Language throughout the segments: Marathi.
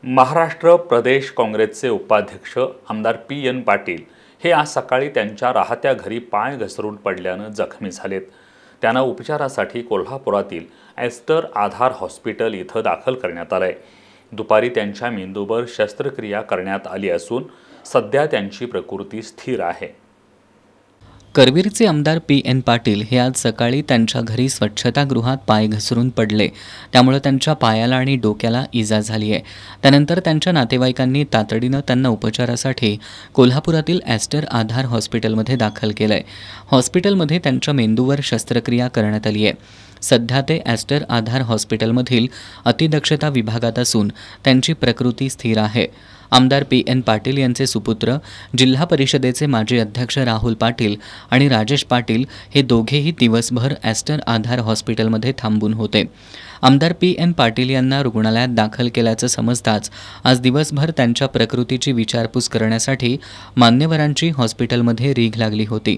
महाराष्ट्र प्रदेश काँग्रेसचे उपाध्यक्ष आमदार पी.एन. पाटील हे आज सकाळी त्यांच्या राहत्या घरी पाय घसरून पडल्यानं जखमी झालेत। त्यांना उपचारासाठी कोल्हापुरातील एस्टर आधार हॉस्पिटल इथं दाखल करण्यात आलंय। दुपारी त्यांच्या मेंदूवर शस्त्रक्रिया करण्यात आली असून सध्या त्यांची प्रकृती स्थिर आहे। करवीरचे आमदार पी.एन. पाटील हे आज सकाळी त्यांच्या घरी स्वच्छतागृहात पाय घसरून पडले। त्यामुळे त्यांच्या पायाला आणि डोक्याला इजा झाली आहे। त्यानंतर त्यांच्या नातेवाईकांनी तातडीनं त्यांना उपचारासाठी कोल्हापुरातील एस्टर आधार हॉस्पिटलमध्ये दाखल केलंय। हॉस्पिटलमध्ये त्यांच्या मेंदूवर शस्त्रक्रिया करण्यात आली आहे। सध्या ते एस्टर आधार हॉस्पिटलमधील अतिदक्षता विभागात असून त्यांची प्रकृती स्थिर आहे। आमदार पी.एन. पाटील यांचे सुपुत्र जिल्हा परिषदेचे माजी अध्यक्ष राहुल पाटील आणि राजेश पाटील हे दोघेही दिवसभर एस्टर आधार हॉस्पिटलमध्ये थांबून होते। आमदार पी.एन. पाटील यांना रुग्णालयात दाखल केल्याचं समजताच आज दिवसभर त्यांच्या प्रकृतीची विचारपूस करण्यासाठी मान्यवरांची हॉस्पिटलमध्ये रीघ लागली होती।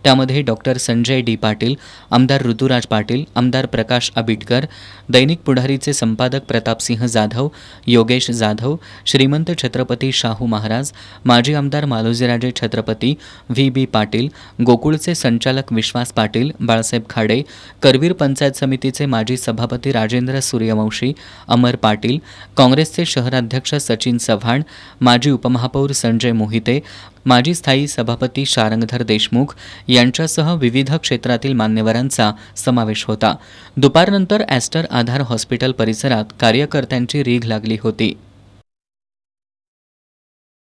त्यामध्ये डॉक्टर संजय डी. पाटील, आमदार ऋतुराज पाटील, आमदार प्रकाश आबिटकर, दैनिक पुढारीचे संपादक प्रतापसिंह जाधव, योगेश जाधव, श्रीमंत छत्रपती शाहू महाराज, माजी आमदार मालोजीराजे छत्रपती, व्ही.बी. पाटील, गोकुळचे संचालक विश्वास पाटील, बाळासाहेब खाडे, करवीर पंचायत समितीचे माजी सभापती राजेंद्र सूर्यवंशी, अमर पाटील, काँग्रेसचे शहराध्यक्ष सचिन चव्हाण, माजी उपमहापौर संजय मोहिते, माजी स्थायी सभापती शारंगधर देशमुख यांच्यासह विविध क्षेत्रातील मान्यवरांचा समावेश होता। दुपारनंतर एस्टर आधार हॉस्पिटल परिसरात कार्यकर्त्यांची रीघ लागली होती।